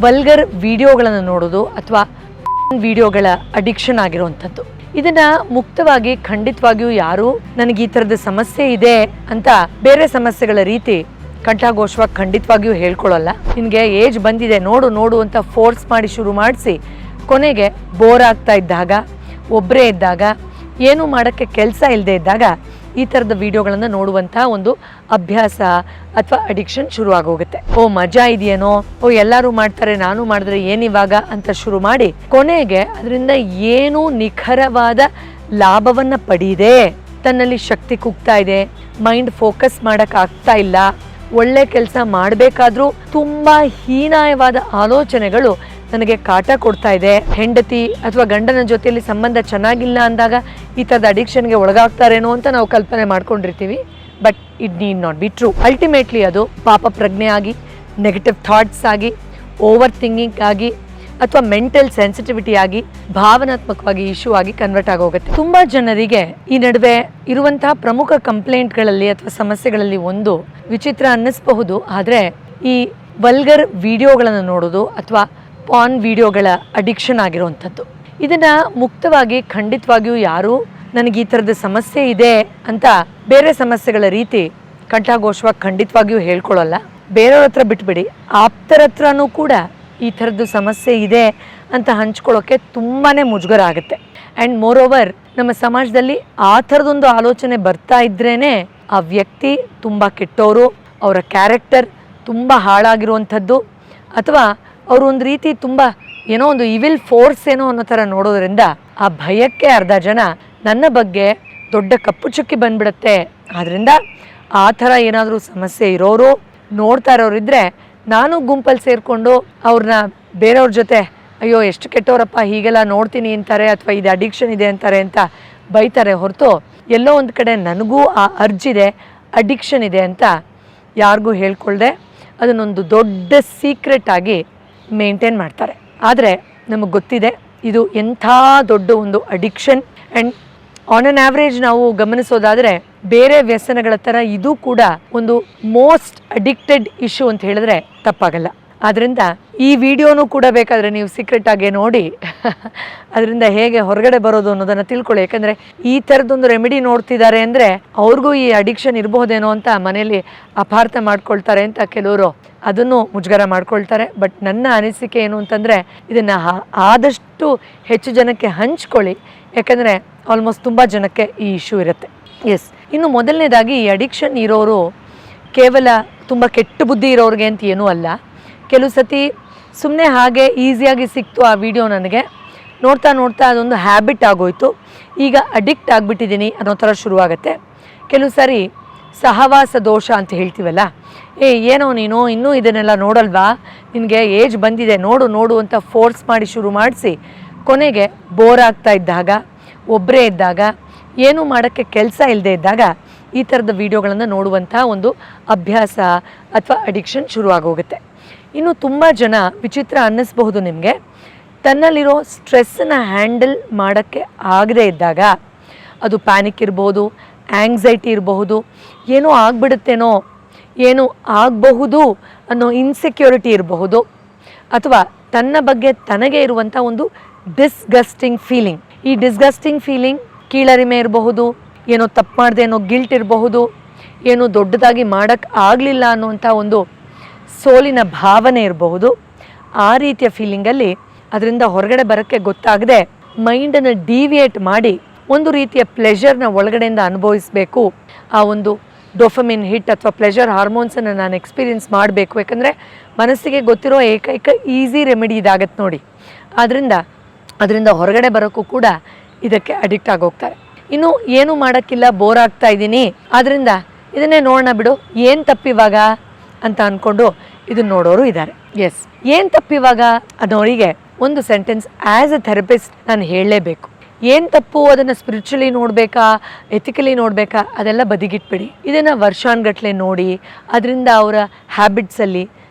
Vulgar ವಿಡಿಯೋಗಳನ್ನು ನೋಡೋದು ಅಥವಾ ವಿಡಿಯೋಗಳ ಅಡಿಕ್ಷನ್ ಆಗಿರುವಂಥದ್ದು. ಇದನ್ನ ಮುಕ್ತವಾಗಿ ಖಂಡಿತವಾಗಿಯೂ ಯಾರು ನನಗೆ ಈ ಥರದ ಸಮಸ್ಯೆ ಇದೆ ಅಂತ ಬೇರೆ ಸಮಸ್ಯೆಗಳ ರೀತಿ ಕಂಠಘೋಷವಾಗಿ ಖಂಡಿತವಾಗಿಯೂ ಹೇಳ್ಕೊಳ್ಳಲ್ಲ. ನಿನಗೆ ಏಜ್ ಬಂದಿದೆ ನೋಡು ಅಂತ ಫೋರ್ಸ್ ಮಾಡಿ ಶುರು ಮಾಡಿಸಿ ಕೊನೆಗೆ ಬೋರ್ ಆಗ್ತಾ ಇದ್ದಾಗ, ಒಬ್ಬರೇ ಇದ್ದಾಗ, ಏನು ಮಾಡೋಕ್ಕೆ ಕೆಲಸ ಇಲ್ಲದೆ ಇದ್ದಾಗ ಈ ಥರದ ವಿಡಿಯೋಗಳನ್ನು ನೋಡುವಂಥ ಒಂದು ಅಭ್ಯಾಸ ಅಥವಾ ಅಡಿಕ್ಷನ್ ಶುರುವಾಗೋಗುತ್ತೆ. ಓ ಮಜಾ ಇದೆಯೇನೋ, ಓ ಎಲ್ಲರೂ ಮಾಡ್ತಾರೆ ನಾನು ಮಾಡಿದ್ರೆ ಏನಿವಾಗ ಅಂತ ಶುರು ಮಾಡಿ ಕೊನೆಗೆ ಅದರಿಂದ ಏನೂ ನಿಖರವಾದ ಲಾಭವನ್ನು ಪಡೀದೆ, ತನ್ನಲ್ಲಿ ಶಕ್ತಿ ಕುಗ್ತಾ ಇದೆ, ಮೈಂಡ್ ಫೋಕಸ್ ಮಾಡೋಕ್ಕಾಗ್ತಾ ಇಲ್ಲ, ಒಳ್ಳೆ ಕೆಲಸ ಮಾಡಬೇಕಾದ್ರೂ ತುಂಬ ಹೀನಾಯವಾದ ಆಲೋಚನೆಗಳು ನನಗೆ ಕಾಟ ಕೊಡ್ತಾ ಇದೆ, ಹೆಂಡತಿ ಅಥವಾ ಗಂಡನ ಜೊತೆಯಲ್ಲಿ ಸಂಬಂಧ ಚೆನ್ನಾಗಿಲ್ಲ ಅಂದಾಗ ಈ ಥರದ ಅಡಿಕ್ಷನ್ಗೆ ಒಳಗಾಗ್ತಾರೇನೋ ಅಂತ ನಾವು ಕಲ್ಪನೆ ಮಾಡ್ಕೊಂಡಿರ್ತೀವಿ. But it need not be true. Ultimately ಅದು ಪಾಪ ಪ್ರಜ್ಞೆ ಆಗಿ, ನೆಗೆಟಿವ್ ಥಾಟ್ಸ್ ಆಗಿ, ಓವರ್ ಥಿಂಕಿಂಗ್ ಆಗಿ ಅಥವಾ ಮೆಂಟಲ್ ಸೆನ್ಸಿಟಿವಿಟಿ ಆಗಿ, ಭಾವನಾತ್ಮಕವಾಗಿ ಇಶ್ಯೂ ಆಗಿ ಕನ್ವರ್ಟ್ ಆಗೋಗುತ್ತೆ. ತುಂಬ ಜನರಿಗೆ ಈ ನಡುವೆ ಇರುವಂತಹ ಪ್ರಮುಖ ಕಂಪ್ಲೇಂಟ್ಗಳಲ್ಲಿ ಅಥವಾ ಸಮಸ್ಯೆಗಳಲ್ಲಿ ಒಂದು ವಿಚಿತ್ರ ಅನ್ನಿಸಬಹುದು, ಆದರೆ ಈ ವಲ್ಗರ್ ವಿಡಿಯೋಗಳನ್ನು ನೋಡೋದು ಅಥವಾ ಪಾನ್ ವಿಡಿಯೋಗಳ ಅಡಿಕ್ಷನ್ ಆಗಿರುವಂಥದ್ದು. ಇದನ್ನು ಮುಕ್ತವಾಗಿ ಖಂಡಿತವಾಗಿಯೂ ಯಾರು ನನಗೆ ಈ ಥರದ ಸಮಸ್ಯೆ ಇದೆ ಅಂತ ಬೇರೆ ಸಮಸ್ಯೆಗಳ ರೀತಿ ಕಂಠಘೋಷವಾಗಿ ಖಂಡಿತವಾಗಿಯೂ ಹೇಳ್ಕೊಳ್ಳಲ್ಲ. ಬೇರೆಯವ್ರ ಹತ್ರ ಬಿಟ್ಬಿಡಿ, ಆಪ್ತರ ಹತ್ರನೂ ಕೂಡ ಈ ಥರದ್ದು ಸಮಸ್ಯೆ ಇದೆ ಅಂತ ಹಂಚ್ಕೊಳ್ಳೋಕ್ಕೆ ತುಂಬಾ ಮುಜುಗರ ಆಗುತ್ತೆ. ಆ್ಯಂಡ್ ಮೋರ್ ಓವರ್ ನಮ್ಮ ಸಮಾಜದಲ್ಲಿ ಆ ಥರದೊಂದು ಆಲೋಚನೆ ಬರ್ತಾ ಇದ್ರೇ ಆ ವ್ಯಕ್ತಿ ತುಂಬ ಕೆಟ್ಟವರು, ಅವರ ಕ್ಯಾರೆಕ್ಟರ್ ತುಂಬ ಹಾಳಾಗಿರುವಂಥದ್ದು, ಅಥವಾ ಅವರು ಒಂದು ರೀತಿ ತುಂಬ ಏನೋ ಒಂದು ಇವಿಲ್ ಫೋರ್ಸ್ ಏನೋ ಅನ್ನೋ ಥರ ನೋಡೋದ್ರಿಂದ ಆ ಭಯಕ್ಕೆ ಅರ್ಧ ಜನ ನನ್ನ ಬಗ್ಗೆ ದೊಡ್ಡ ಕಪ್ಪು ಚುಕ್ಕಿ ಬಂದ್ಬಿಡುತ್ತೆ. ಆದ್ದರಿಂದ ಆ ಥರ ಏನಾದರೂ ಸಮಸ್ಯೆ ಇರೋರು ನೋಡ್ತಾ ಇರೋರಿದ್ದರೆ ನಾನು ಗುಂಪಲ್ಲಿ ಸೇರಿಕೊಂಡು ಅವ್ರನ್ನ ಬೇರೆಯವ್ರ ಜೊತೆ ಅಯ್ಯೋ ಎಷ್ಟು ಕೆಟ್ಟವರಪ್ಪ ಹೀಗೆಲ್ಲ ನೋಡ್ತೀನಿ ಅಂತಾರೆ ಅಥವಾ ಇದು ಅಡಿಕ್ಷನ್ ಇದೆ ಅಂತಾರೆ ಅಂತ ಬೈತಾರೆ ಹೊರತು ಎಲ್ಲೋ ಒಂದು ಕಡೆ ನನಗೂ ಆ ಅರ್ಜಿದೆ, ಅಡಿಕ್ಷನ್ ಇದೆ ಅಂತ ಯಾರಿಗೂ ಹೇಳ್ಕೊಳ್ದೆ ಅದನ್ನೊಂದು ದೊಡ್ಡ ಸೀಕ್ರೆಟ್ ಆಗಿ ಮೇಂಟೈನ್ ಮಾಡ್ತಾರೆ. ಆದರೆ ನಮಗೆ ಗೊತ್ತಿದೆ ಇದು ಎಂಥ ದೊಡ್ಡ ಒಂದು addiction. And on on average ನಾವು ಗಮನಿಸೋದಾದರೆ ಬೇರೆ ವ್ಯಸನಗಳ ಥರ ಇದು ಕೂಡ ಒಂದು ಮೋಸ್ಟ್ ಅಡಿಕ್ಟೆಡ್ ಇಶ್ಯೂ ಅಂತ ಹೇಳಿದ್ರೆ ತಪ್ಪಾಗಲ್ಲ. ಆದ್ದರಿಂದ ಈ ವಿಡಿಯೋನೂ ಕೂಡ ಬೇಕಾದರೆ ನೀವು ಸೀಕ್ರೆಟ್ ಆಗಿ ನೋಡಿ ಅದರಿಂದ ಹೇಗೆ ಹೊರಗಡೆ ಬರೋದು ಅನ್ನೋದನ್ನು ತಿಳ್ಕೊಳ್ಳಿ. ಯಾಕಂದರೆ ಈ ಥರದೊಂದು ರೆಮಿಡಿ ನೋಡ್ತಿದ್ದಾರೆ ಅಂದರೆ ಅವ್ರಿಗೂ ಈ ಅಡಿಕ್ಷನ್ ಇರಬಹುದೇನೋ ಅಂತ ಮನೆಯಲ್ಲಿ ಅಪಾರ್ಥ ಮಾಡ್ಕೊಳ್ತಾರೆ ಅಂತ ಕೆಲವರು ಅದನ್ನು ಮುಜುಗರ ಮಾಡ್ಕೊಳ್ತಾರೆ. ಬಟ್ ನನ್ನ ಅನಿಸಿಕೆ ಏನು ಅಂತಂದರೆ ಇದನ್ನು ಆದಷ್ಟು ಹೆಚ್ಚು ಜನಕ್ಕೆ ಹಂಚ್ಕೊಳ್ಳಿ, ಯಾಕಂದರೆ ಆಲ್ಮೋಸ್ಟ್ ತುಂಬ ಜನಕ್ಕೆ ಈ ಇಶ್ಯೂ ಇರುತ್ತೆ. ಎಸ್, ಇನ್ನು ಮೊದಲನೇದಾಗಿ ಈ ಅಡಿಕ್ಷನ್ ಇರೋರು ಕೇವಲ ತುಂಬ ಕೆಟ್ಟ ಬುದ್ಧಿ ಇರೋರಿಗೆ ಅಂತ ಏನೂ ಅಲ್ಲ. ಕೆಲವು ಸತಿ ಸುಮ್ಮನೆ ಹಾಗೆ ಈಸಿಯಾಗಿ ಸಿಕ್ತು ಆ ವಿಡಿಯೋ, ನನಗೆ ನೋಡ್ತಾ ಅದೊಂದು ಹ್ಯಾಬಿಟ್ ಆಗೋಯ್ತು, ಈಗ ಅಡಿಕ್ಟ್ ಆಗಿಬಿಟ್ಟಿದ್ದೀನಿ ಅನ್ನೋ ಥರ ಶುರುವಾಗುತ್ತೆ. ಕೆಲವು ಸಾರಿ ಸಹವಾಸ ದೋಷ ಅಂತ ಹೇಳ್ತೀವಲ್ಲ, ಏನೋ ನೀನು ಇನ್ನೂ ಇದನ್ನೆಲ್ಲ ನೋಡಲ್ವಾ, ನಿನಗೆ ಏಜ್ ಬಂದಿದೆ ನೋಡು ಅಂತ ಫೋರ್ಸ್ ಮಾಡಿ ಶುರು ಮಾಡಿಸಿ ಕೊನೆಗೆ ಬೋರ್ ಆಗ್ತಾ ಇದ್ದಾಗ, ಒಬ್ಬರೇ ಇದ್ದಾಗ, ಏನು ಮಾಡೋಕ್ಕೆ ಕೆಲಸ ಇಲ್ಲದೆ ಇದ್ದಾಗ ಈ ಥರದ ವಿಡಿಯೋಗಳನ್ನು ನೋಡುವಂಥ ಒಂದು ಅಭ್ಯಾಸ ಅಥವಾ ಅಡಿಕ್ಷನ್ ಶುರುವಾಗೋಗುತ್ತೆ. ಇನ್ನು ತುಂಬ ಜನ ವಿಚಿತ್ರ ಅನ್ನಿಸ್ಬಹುದು ನಿಮಗೆ, ತನ್ನಲ್ಲಿರೋ ಸ್ಟ್ರೆಸ್ಸನ್ನು ಹ್ಯಾಂಡಲ್ ಮಾಡೋಕ್ಕೆ ಆಗದೇ ಇದ್ದಾಗ, ಅದು ಪ್ಯಾನಿಕ್ ಇರ್ಬೋದು, ಆ್ಯಂಗ್ಸೈಟಿ ಇರಬಹುದು, ಏನೋ ಆಗ್ಬಿಡುತ್ತೇನೋ, ಏನು ಆಗಬಹುದು ಅನ್ನೋ ಇನ್ಸೆಕ್ಯೂರಿಟಿ ಇರಬಹುದು, ಅಥವಾ ತನ್ನ ಬಗ್ಗೆ ತನಗೆ ಇರುವಂಥ ಒಂದು ಡಿಸ್ಗಸ್ಟಿಂಗ್ ಫೀಲಿಂಗ್. ಈ ಡಿಸ್ಗಸ್ಟಿಂಗ್ ಫೀಲಿಂಗ್ ಕೀಳರಿಮೆ ಇರಬಹುದು, ಏನೋ ತಪ್ಪು ಮಾಡಿದೆ ಅನ್ನೋ ಗಿಲ್ಟ್ ಇರಬಹುದು, ಏನೋ ದೊಡ್ಡದಾಗಿ ಮಾಡೋಕ್ಕೆ ಆಗಲಿಲ್ಲ ಅನ್ನುವಂಥ ಒಂದು ಸೋಲಿನ ಭಾವನೆ ಇರಬಹುದು. ಆ ರೀತಿಯ ಫೀಲಿಂಗಲ್ಲಿ ಅದರಿಂದ ಹೊರಗಡೆ ಬರೋಕ್ಕೆ ಗೊತ್ತಾಗದೆ ಮೈಂಡನ್ನು ಡಿವಿಯೇಟ್ ಮಾಡಿ ಒಂದು ರೀತಿಯ ಪ್ಲೆಷರ್ನ ಒಳಗಡೆಯಿಂದ ಅನುಭವಿಸಬೇಕು, ಆ ಒಂದು ಡೋಫಮಿನ್ ಹಿಟ್ ಅಥವಾ ಪ್ಲೆಷರ್ ಹಾರ್ಮೋನ್ಸನ್ನು ನಾನು ಎಕ್ಸ್ಪೀರಿಯೆನ್ಸ್ ಮಾಡಬೇಕು. ಯಾಕಂದರೆ ಮನಸ್ಸಿಗೆ ಗೊತ್ತಿರೋ ಏಕೈಕ ಈಸಿ ರೆಮಿಡಿ ಇದಾಗತ್ತೆ ನೋಡಿ. ಅದರಿಂದ ಹೊರಗಡೆ ಬರೋಕ್ಕೂ ಕೂಡ ಇದಕ್ಕೆ ಅಡಿಕ್ಟ್ ಆಗೋಗ್ತಾರೆ. ಇನ್ನು ಏನು ಮಾಡೋಕ್ಕಿಲ್ಲ, ಬೋರ್ ಆಗ್ತಾ ಇದ್ದೀನಿ, ಆದ್ದರಿಂದ ಇದನ್ನೇ ನೋಡೋಣ ಬಿಡು, ಏನು ತಪ್ಪಿವಾಗ ಅಂತ ಅಂದ್ಕೊಂಡು ಇದನ್ನು ನೋಡೋರು ಇದ್ದಾರೆ. ಎಸ್, ಏನು ತಪ್ಪಿವಾಗ ಅನ್ನೋರಿಗೆ ಒಂದು ಸೆಂಟೆನ್ಸ್ ಆ್ಯಸ್ ಎ ಥೆರಪಿಸ್ಟ್ ನಾನು ಹೇಳಲೇಬೇಕು. ಏನು ತಪ್ಪು ಅದನ್ನು ಸ್ಪಿರಿಚುಲಿ ನೋಡಬೇಕಾ, ಎಥಿಕಲಿ ನೋಡಬೇಕಾ, ಅದೆಲ್ಲ ಬದಿಗಿಟ್ಬಿಡಿ. ಇದನ್ನು ವರ್ಷಾನುಗಟ್ಟಲೆ ನೋಡಿ ಅದರಿಂದ ಅವರ ಹ್ಯಾಬಿಟ್ಸಲ್ಲಿ,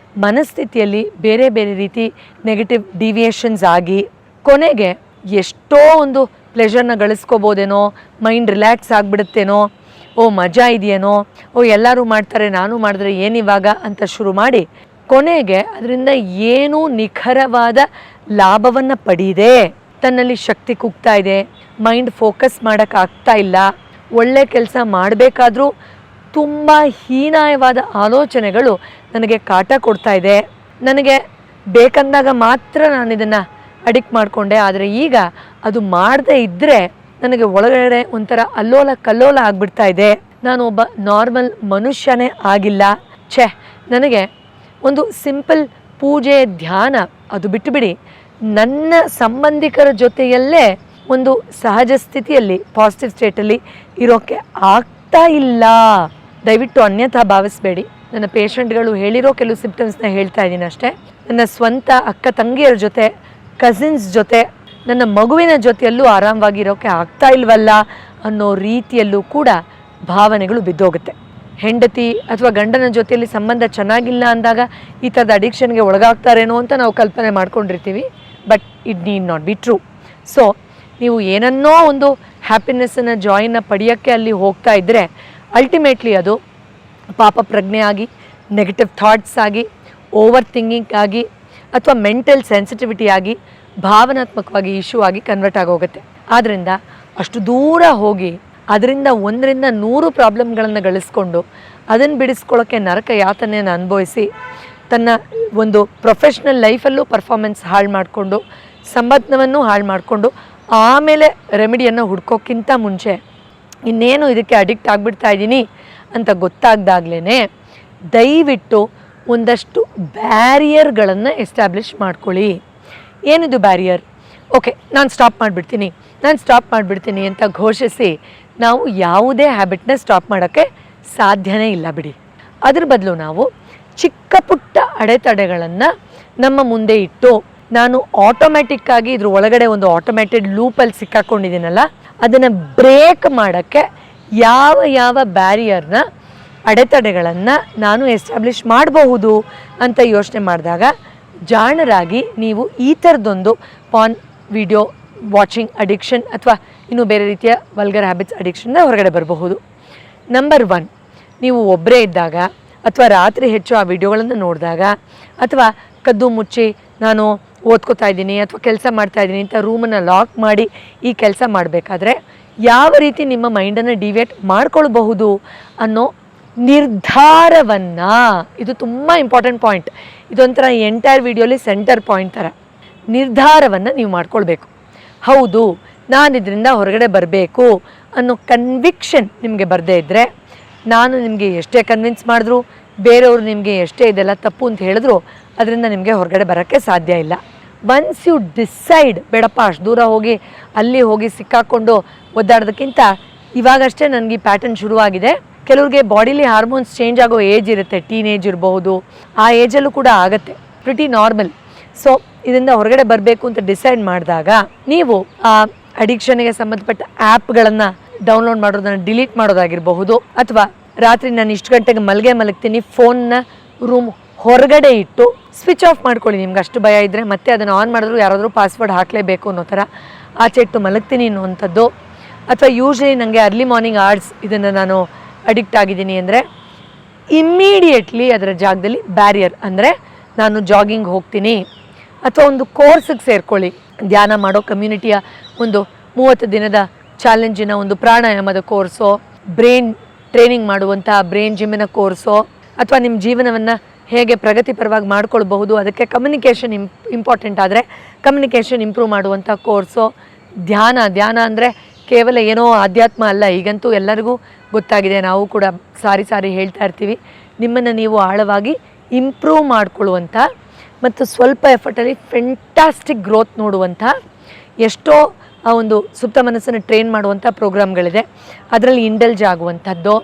ಮನಸ್ಥಿತಿಯಲ್ಲಿ ಬೇರೆ ಬೇರೆ ರೀತಿ ನೆಗೆಟಿವ್ ಡಿವಿಯೇಷನ್ಸ್ ಆಗಿ ಕೊನೆಗೆ ಎಷ್ಟೋ ಒಂದು ಪ್ಲೆಷರ್ನ ಗಳಿಸ್ಕೋಬೋದೇನೋ, ಮೈಂಡ್ ರಿಲ್ಯಾಕ್ಸ್ ಆಗಿಬಿಡುತ್ತೇನೋ, ಓ ಮಜಾ ಇದೆಯೇನೋ, ಓ ಎಲ್ಲರೂ ಮಾಡ್ತಾರೆ ನಾನು ಮಾಡಿದ್ರೆ ಏನಿವಾಗ ಅಂತ ಶುರು ಮಾಡಿ ಕೊನೆಗೆ ಅದರಿಂದ ಏನೂ ನಿಖರವಾದ ಲಾಭವನ್ನು ಪಡೀದೆ ತನ್ನಲ್ಲಿ ಶಕ್ತಿ ಕುಗ್ತಾ ಇದೆ, ಮೈಂಡ್ ಫೋಕಸ್ ಮಾಡೋಕ್ಕಾಗ್ತಾ ಇಲ್ಲ, ಒಳ್ಳೆ ಕೆಲಸ ಮಾಡಬೇಕಾದ್ರೂ ತುಂಬ ಹೀನಾಯವಾದ ಆಲೋಚನೆಗಳು ನನಗೆ ಕಾಟ ಕೊಡ್ತಾ ಇದೆ, ನನಗೆ ಬೇಕಂದಾಗ ಮಾತ್ರ ನಾನು ಇದನ್ನು ಅಡಿಕ್ಟ್ ಮಾಡಿಕೊಂಡೆ, ಆದರೆ ಈಗ ಅದು ಮಾಡದೇ ಇದ್ದರೆ ನನಗೆ ಒಳಗಡೆ ಒಂಥರ ಅಲ್ಲೋಲ ಕಲ್ಲೋಲ ಆಗಿಬಿಡ್ತಾ ಇದೆ, ನಾನು ಒಬ್ಬ ನಾರ್ಮಲ್ ಮನುಷ್ಯನೇ ಆಗಿಲ್ಲ, ನನಗೆ ಒಂದು ಸಿಂಪಲ್ ಪೂಜೆ ಧ್ಯಾನ ಅದು ಬಿಟ್ಟುಬಿಡಿ ನನ್ನ ಸಂಬಂಧಿಕರ ಜೊತೆಯಲ್ಲೇ ಒಂದು ಸಹಜ ಸ್ಥಿತಿಯಲ್ಲಿ ಪಾಸಿಟಿವ್ ಸ್ಟೇಟಲ್ಲಿ ಇರೋಕ್ಕೆ ಆಗ್ತಾ ಇಲ್ಲ. ದಯವಿಟ್ಟು ಅನ್ಯಥಾ ಭಾವಿಸಬೇಡಿ. ನನ್ನ ಪೇಷಂಟ್ಗಳು ಹೇಳಿರೋ ಕೆಲವು ಸಿಂಪ್ಟಮ್ಸ್ನ ಹೇಳ್ತಾ ಇದ್ದೀನಿ ಅಷ್ಟೇ. ನನ್ನ ಸ್ವಂತ ಅಕ್ಕ ತಂಗಿಯರ ಜೊತೆ, ಕಸಿನ್ಸ್ ಜೊತೆ, ನನ್ನ ಮಗುವಿನ ಜೊತೆಯಲ್ಲೂ ಆರಾಮವಾಗಿರೋಕ್ಕೆ ಆಗ್ತಾ ಇಲ್ವಲ್ಲ ಅನ್ನೋ ರೀತಿಯಲ್ಲೂ ಕೂಡ ಭಾವನೆಗಳು ಬಿದ್ದೋಗುತ್ತೆ. ಹೆಂಡತಿ ಅಥವಾ ಗಂಡನ ಜೊತೆಯಲ್ಲಿ ಸಂಬಂಧ ಚೆನ್ನಾಗಿಲ್ಲ ಅಂದಾಗ ಈ ಥರದ ಅಡಿಕ್ಷನ್ಗೆ ಒಳಗಾಗ್ತಾರೇನೋ ಅಂತ ನಾವು ಕಲ್ಪನೆ ಮಾಡ್ಕೊಂಡಿರ್ತೀವಿ. But it need not be true. So ನೀವು ಏನನ್ನೋ ಒಂದು ಹ್ಯಾಪಿನೆಸ್ಸನ್ನು ಜಾಯ್ನ ಪಡೆಯೋಕ್ಕೆ ಅಲ್ಲಿ ಹೋಗ್ತಾ ಇದ್ದರೆ ಅಲ್ಟಿಮೇಟ್ಲಿ ಅದು ಪಾಪ ಪ್ರಜ್ಞೆ ಆಗಿ, ನೆಗೆಟಿವ್ ಥಾಟ್ಸ್ ಆಗಿ, ಓವರ್ ಥಿಂಕಿಂಗ್ ಆಗಿ, ಅಥವಾ ಮೆಂಟಲ್ ಸೆನ್ಸಿಟಿವಿಟಿ ಆಗಿ, ಭಾವನಾತ್ಮಕವಾಗಿ ಇಶ್ಯೂ ಆಗಿ ಕನ್ವರ್ಟ್ ಆಗೋಗುತ್ತೆ. ಆದ್ದರಿಂದ ಅಷ್ಟು ದೂರ ಹೋಗಿ ಅದರಿಂದ 1ರಿಂದ 100 ಪ್ರಾಬ್ಲಮ್ಗಳನ್ನು ಗಳಿಸ್ಕೊಂಡು ಅದನ್ನು ಬಿಡಿಸ್ಕೊಳ್ಳೋಕ್ಕೆ ನರಕ ಯಾತನೆಯನ್ನು ಅನುಭವಿಸಿ ತನ್ನ ಒಂದು ಪ್ರೊಫೆಷ್ನಲ್ ಲೈಫಲ್ಲೂ ಪರ್ಫಾರ್ಮೆನ್ಸ್ ಹಾಳು ಮಾಡಿಕೊಂಡು ಸಂಬಂಧವನ್ನು ಹಾಳು ಮಾಡಿಕೊಂಡು ಆಮೇಲೆ ರೆಮಿಡಿಯನ್ನು ಹುಡ್ಕೋಕ್ಕಿಂತ ಮುಂಚೆ ಇನ್ನೇನು ಇದಕ್ಕೆ ಅಡಿಕ್ಟ್ ಆಗಿಬಿಡ್ತಾ ಇದ್ದೀನಿ ಅಂತ ಗೊತ್ತಾಗ್ದಾಗ್ಲೇ ದಯವಿಟ್ಟು ಒಂದಷ್ಟು ಬ್ಯಾರಿಯರ್ಗಳನ್ನು ಎಸ್ಟಾಬ್ಲಿಷ್ ಮಾಡ್ಕೊಳ್ಳಿ. ಏನಿದು ಬ್ಯಾರಿಯರ್? ಓಕೆ, ನಾನು ಸ್ಟಾಪ್ ಮಾಡಿಬಿಡ್ತೀನಿ ಅಂತ ಘೋಷಿಸಿ ನಾವು ಯಾವುದೇ ಹ್ಯಾಬಿಟ್ನ ಸ್ಟಾಪ್ ಮಾಡೋಕ್ಕೆ ಸಾಧ್ಯನೇ ಇಲ್ಲ ಬಿಡಿ. ಅದ್ರ ಬದಲು ನಾವು ಚಿಕ್ಕ ಪುಟ್ಟ ಅಡೆತಡೆಗಳನ್ನು ನಮ್ಮ ಮುಂದೆ ಇಟ್ಟು ನಾನು ಆಟೋಮ್ಯಾಟಿಕ್ಕಾಗಿ ಇದ್ರ ಒಳಗಡೆ ಒಂದು ಆಟೋಮ್ಯಾಟೆಡ್ ಲೂಪಲ್ಲಿ ಸಿಕ್ಕಾಕೊಂಡಿದ್ದೀನಲ್ಲ ಅದನ್ನು ಬ್ರೇಕ್ ಮಾಡೋಕ್ಕೆ ಯಾವ ಬ್ಯಾರಿಯರ್ನ ಅಡೆತಡೆಗಳನ್ನು ನಾನು ಎಸ್ಟಾಬ್ಲಿಷ್ ಮಾಡಬಹುದು ಅಂತ ಯೋಚನೆ ಮಾಡಿದಾಗ ಜಾಣರಾಗಿ ನೀವು ಈ ಥರದೊಂದು ಪಾನ್ ವಿಡಿಯೋ ವಾಚಿಂಗ್ ಅಡಿಕ್ಷನ್ ಅಥವಾ ಇನ್ನೂ ಬೇರೆ ರೀತಿಯ ವಲ್ಗರ್ ಹ್ಯಾಬಿಟ್ಸ್ ಅಡಿಕ್ಷನ್ನ ಹೊರಗಡೆ ಬರಬಹುದು. ನಂಬರ್ 1, ನೀವು ಒಬ್ಬರೇ ಇದ್ದಾಗ ಅಥವಾ ರಾತ್ರಿ ಹೆಚ್ಚು ಆ ವಿಡಿಯೋಗಳನ್ನು ನೋಡಿದಾಗ ಅಥವಾ ಕದ್ದು ಮುಚ್ಚಿ ನಾನು ಓದ್ಕೋತಾ ಇದ್ದೀನಿ ಅಥವಾ ಕೆಲಸ ಮಾಡ್ತಾಯಿದ್ದೀನಿ ಅಂತ ರೂಮನ್ನು ಲಾಕ್ ಮಾಡಿ ಈ ಕೆಲಸ ಮಾಡಬೇಕಾದ್ರೆ ಯಾವ ರೀತಿ ನಿಮ್ಮ ಮೈಂಡನ್ನು ಡಿವಿಯೇಟ್ ಮಾಡ್ಕೊಳ್ಬಹುದು ಅನ್ನೋ ನಿರ್ಧಾರವನ್ನು, ಇದು ತುಂಬ ಇಂಪಾರ್ಟೆಂಟ್ ಪಾಯಿಂಟ್, ಇದೊಂಥರ ಎಂಟೈರ್ ವಿಡಿಯೋಲಿ ಸೆಂಟರ್ ಪಾಯಿಂಟ್ ಥರ, ನಿರ್ಧಾರವನ್ನು ನೀವು ಮಾಡ್ಕೊಳ್ಬೇಕು. ಹೌದು, ನಾನು ಇದರಿಂದ ಹೊರಗಡೆ ಬರಬೇಕು ಅನ್ನೋ ಕನ್ವಿಕ್ಷನ್ ನಿಮಗೆ ಬರದೇ ಇದ್ದರೆ, ನಾನು ನಿಮಗೆ ಎಷ್ಟೇ ಕನ್ವಿನ್ಸ್ ಮಾಡಿದ್ರು, ಬೇರೆಯವರು ನಿಮಗೆ ಎಷ್ಟೇ ಇದೆಲ್ಲ ತಪ್ಪು ಅಂತ ಹೇಳಿದ್ರು ಅದರಿಂದ ನಿಮಗೆ ಹೊರಗಡೆ ಬರೋಕ್ಕೆ ಸಾಧ್ಯ ಇಲ್ಲ. ಒನ್ಸ್ ಯು ಡಿಸೈಡ್ ಬೇಡಪ್ಪ ಅಷ್ಟು ದೂರ ಹೋಗಿ ಅಲ್ಲಿ ಹೋಗಿ ಸಿಕ್ಕಾಕೊಂಡು ಒದ್ದಾಡೋದಕ್ಕಿಂತ ಇವಾಗಷ್ಟೇ ನನಗೆ ಈ ಪ್ಯಾಟರ್ನ್ ಶುರುವಾಗಿದೆ, ಕೆಲವ್ರಿಗೆ ಬಾಡಿಲಿ ಹಾರ್ಮೋನ್ಸ್ ಚೇಂಜ್ ಆಗೋ ಏಜ್ ಇರುತ್ತೆ, ಟೀನೇಜ್ ಇರಬಹುದು, ಆ ಏಜಲ್ಲೂ ಕೂಡ ಆಗುತ್ತೆ, ಪ್ರಿಟಿ ನಾರ್ಮಲ್. ಸೊ ಇದರಿಂದ ಹೊರಗಡೆ ಬರಬೇಕು ಅಂತ ಡಿಸೈಡ್ ಮಾಡಿದಾಗ ನೀವು ಆ ಅಡಿಕ್ಷನ್ಗೆ ಸಂಬಂಧಪಟ್ಟ ಆ್ಯಪ್ಗಳನ್ನು ಡೌನ್ಲೋಡ್ ಮಾಡೋದನ್ನು ಡಿಲೀಟ್ ಮಾಡೋದಾಗಿರಬಹುದು, ಅಥವಾ ರಾತ್ರಿ ನಾನು ಇಷ್ಟು ಗಂಟೆಗೆ ಮಲಗ್ತೀನಿ, ಫೋನ್ನ ರೂಮ್ ಹೊರಗಡೆ ಇಟ್ಟು ಸ್ವಿಚ್ ಆಫ್ ಮಾಡ್ಕೊಳ್ಳಿ. ನಿಮ್ಗೆ ಅಷ್ಟು ಭಯ ಇದ್ದರೆ ಮತ್ತೆ ಅದನ್ನು ಆನ್ ಮಾಡಿದ್ರು ಯಾರಾದರೂ ಪಾಸ್ವರ್ಡ್ ಹಾಕಲೇಬೇಕು ಅನ್ನೋ ಥರ ಆಚೆ ಇಟ್ಟು ಮಲಗ್ತೀನಿ ಅನ್ನುವಂಥದ್ದು. ಅಥವಾ ಯೂಶ್ವಲಿ ನನಗೆ ಅರ್ಲಿ ಮಾರ್ನಿಂಗ್ ಅವರ್ಸ್ ಇದನ್ನು ನಾನು ಅಡಿಕ್ಟ್ ಆಗಿದ್ದೀನಿ ಅಂದರೆ ಇಮ್ಮಿಡಿಯೇಟ್ಲಿ ಅದರ ಜಾಗದಲ್ಲಿ ಬ್ಯಾರಿಯರ್, ಅಂದರೆ ನಾನು ಜಾಗಿಂಗ್ ಹೋಗ್ತೀನಿ ಅಥವಾ ಒಂದು ಕೋರ್ಸಿಗೆ ಸೇರ್ಕೊಳ್ಳಿ, ಧ್ಯಾನ ಮಾಡೋ ಕಮ್ಯುನಿಟಿಯ ಒಂದು 30 ದಿನದ ಚಾಲೆಂಜಿನ ಒಂದು ಪ್ರಾಣಾಯಾಮದ ಕೋರ್ಸೋ, ಬ್ರೈನ್ ಟ್ರೈನಿಂಗ್ ಮಾಡುವಂಥ ಬ್ರೈನ್ ಜಿಮ್ಮಿನ ಕೋರ್ಸೋ, ಅಥವಾ ನಿಮ್ಮ ಜೀವನವನ್ನು ಹೇಗೆ ಪ್ರಗತಿಪರವಾಗಿ ಮಾಡ್ಕೊಳ್ಬಹುದು ಅದಕ್ಕೆ ಕಮ್ಯುನಿಕೇಷನ್ ಇಂಪಾರ್ಟೆಂಟ್ ಆದರೆ ಕಮ್ಯುನಿಕೇಷನ್ ಇಂಪ್ರೂವ್ ಮಾಡುವಂಥ ಕೋರ್ಸೋ, ಧ್ಯಾನ ಅಂದರೆ ಕೇವಲ ಏನೋ ಆಧ್ಯಾತ್ಮ ಅಲ್ಲ, ಈಗಂತೂ ಎಲ್ಲರಿಗೂ ಗೊತ್ತಾಗಿದೆ, ನಾವು ಕೂಡ ಸಾರಿ ಹೇಳ್ತಾ ಇರ್ತೀವಿ, ನಿಮ್ಮನ್ನು ನೀವು ಆಳವಾಗಿ ಇಂಪ್ರೂವ್ ಮಾಡಿಕೊಳ್ಳುವಂಥ ಮತ್ತು ಸ್ವಲ್ಪ ಎಫರ್ಟಲ್ಲಿ ಫೆಂಟಾಸ್ಟಿಕ್ ಗ್ರೋತ್ ನೋಡುವಂಥ ಎಷ್ಟೋ ಆ ಒಂದು ಸುಪ್ತ ಮನಸ್ಸನ್ನು ಟ್ರೈನ್ ಮಾಡುವಂಥ ಪ್ರೋಗ್ರಾಮ್ಗಳಿದೆ, ಅದರಲ್ಲಿ ಇಂಡಲ್ಜ್ ಆಗುವಂಥದ್ದು.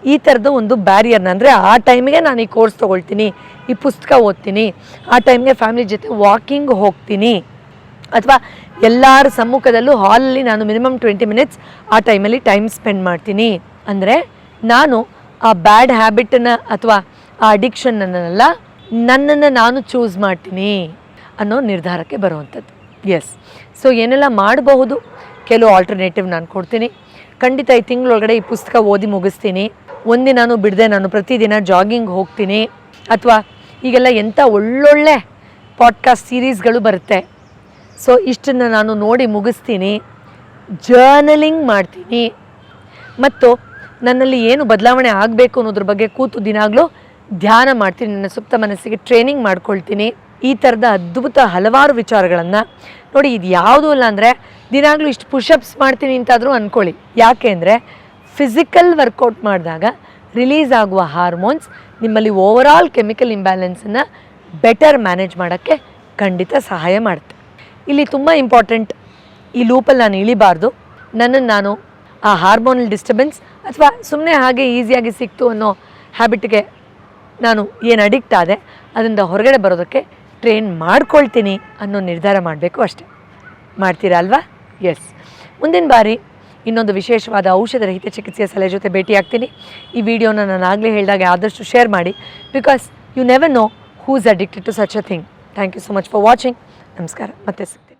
ಈ ಥರದ್ದು ಒಂದು ಬ್ಯಾರಿಯರ್ನ, ಅಂದರೆ ಆ ಟೈಮಿಗೆ ನಾನು ಈ ಕೋರ್ಸ್ ತೊಗೊಳ್ತೀನಿ, ಈ ಪುಸ್ತಕ ಓದ್ತೀನಿ, ಆ ಟೈಮ್ಗೆ ಫ್ಯಾಮಿಲಿ ಜೊತೆ ವಾಕಿಂಗ್ ಹೋಗ್ತೀನಿ, ಅಥವಾ ಎಲ್ಲರ ಸಮ್ಮುಖದಲ್ಲೂ ಹಾಲಲ್ಲಿ ನಾನು ಮಿನಿಮಮ್ 20 ಮಿನಿಟ್ಸ್ ಆ ಟೈಮಲ್ಲಿ ಟೈಮ್ ಸ್ಪೆಂಡ್ ಮಾಡ್ತೀನಿ ಅಂದರೆ ನಾನು ಆ ಬ್ಯಾಡ್ ಹ್ಯಾಬಿಟನ್ನು ಅಥವಾ ಆ ಅಡಿಕ್ಷನ್ನನ್ನೆಲ್ಲ ನನ್ನನ್ನು ನಾನು ಚೂಸ್ ಮಾಡ್ತೀನಿ ಅನ್ನೋ ನಿರ್ಧಾರಕ್ಕೆ ಬರುವಂಥದ್ದು. ಎಸ್, ಸೊ ಏನೆಲ್ಲ ಮಾಡಬಹುದು, ಕೆಲವು ಆಲ್ಟರ್ನೇಟಿವ್ ನಾನು ಕೊಡ್ತೀನಿ. ಖಂಡಿತ ಈ ತಿಂಗಳೊಳಗಡೆ ಈ ಪುಸ್ತಕ ಓದಿ ಮುಗಿಸ್ತೀನಿ, ಒಂದಿನಾನು ಬಿಡದೆ ನಾನು ಪ್ರತಿದಿನ ಜಾಗಿಂಗ್ ಹೋಗ್ತೀನಿ, ಅಥವಾ ಈಗೆಲ್ಲ ಎಂಥ ಒಳ್ಳೊಳ್ಳೆ ಪಾಡ್ಕಾಸ್ಟ್ ಸೀರೀಸ್ಗಳು ಬರುತ್ತೆ. ಸೊ ಇಷ್ಟನ್ನು ನಾನು ನೋಡಿ ಮುಗಿಸ್ತೀನಿ, ಜರ್ನಲಿಂಗ್ ಮಾಡ್ತೀನಿ ಮತ್ತು ನನ್ನಲ್ಲಿ ಏನು ಬದಲಾವಣೆ ಆಗಬೇಕು ಅನ್ನೋದ್ರ ಬಗ್ಗೆ ಕೂತು ದಿನಾಗಲೂ ಧ್ಯಾನ ಮಾಡ್ತೀನಿ. ನನ್ನ ಸುಪ್ತ ಮನಸ್ಸಿಗೆ ಟ್ರೈನಿಂಗ್ ಮಾಡ್ಕೊಳ್ತೀನಿ. ಈ ಥರದ ಅದ್ಭುತ ಹಲವಾರು ವಿಚಾರಗಳನ್ನು ನೋಡಿ. ಇದು ಯಾವುದೂ ಇಲ್ಲ ಅಂದರೆ ದಿನಾಗಲೂ ಇಷ್ಟು ಪುಷಪ್ಸ್ ಮಾಡ್ತೀನಿ ಅಂತಾದರೂ ಅಂದ್ಕೊಳ್ಳಿ. ಯಾಕೆ ಅಂದರೆ ಫಿಸಿಕಲ್ ವರ್ಕೌಟ್ ಮಾಡಿದಾಗ ರಿಲೀಸ್ ಆಗುವ ಹಾರ್ಮೋನ್ಸ್ ನಿಮ್ಮಲ್ಲಿ ಓವರಾಲ್ ಕೆಮಿಕಲ್ ಇಂಬ್ಯಾಲೆನ್ಸನ್ನು ಬೆಟರ್ ಮ್ಯಾನೇಜ್ ಮಾಡೋಕ್ಕೆ ಖಂಡಿತ ಸಹಾಯ ಮಾಡುತ್ತೆ. ಇಲ್ಲಿ ತುಂಬ ಇಂಪಾರ್ಟೆಂಟ್, ಈ ಲೂಪಲ್ಲಿ ನಾನು ಇಳಿಬಾರ್ದು. ನನ್ನನ್ನು ನಾನು ಆ ಹಾರ್ಮೋನಲ್ ಡಿಸ್ಟರ್ಬೆನ್ಸ್ ಅಥವಾ ಸುಮ್ಮನೆ ಹಾಗೆ ಈಸಿಯಾಗಿ ಸಿಕ್ತು ಅನ್ನೋ ಹ್ಯಾಬಿಟ್ಗೆ ನಾನು ಏನು ಅಡಿಕ್ಟ್ ಆದೆ ಅದರಿಂದ ಹೊರಗಡೆ ಬರೋದಕ್ಕೆ ಟ್ರೈನ್ ಮಾಡ್ಕೊಳ್ತೀನಿ ಅನ್ನೋ ನಿರ್ಧಾರ ಮಾಡಬೇಕು ಅಷ್ಟೆ. ಮಾಡ್ತೀರಾ ಅಲ್ವಾ? ಎಸ್. ಮುಂದಿನ ಬಾರಿ ಇನ್ನೊಂದು ವಿಶೇಷವಾದ ಔಷಧರಹಿತ ಚಿಕಿತ್ಸೆಯ ಸಲಹೆ ಜೊತೆ ಭೇಟಿಯಾಗ್ತೀನಿ. ಈ ವಿಡಿಯೋನ ನಾನು ಆಗಲೇ ಹೇಳಿದಾಗ ಆದಷ್ಟು ಶೇರ್ ಮಾಡಿ, because you never know who is addicted to such a thing. Thank you so much for watching. ನಮಸ್ಕಾರ, ಮತ್ತೆ ಸಿಗ್ತೀನಿ.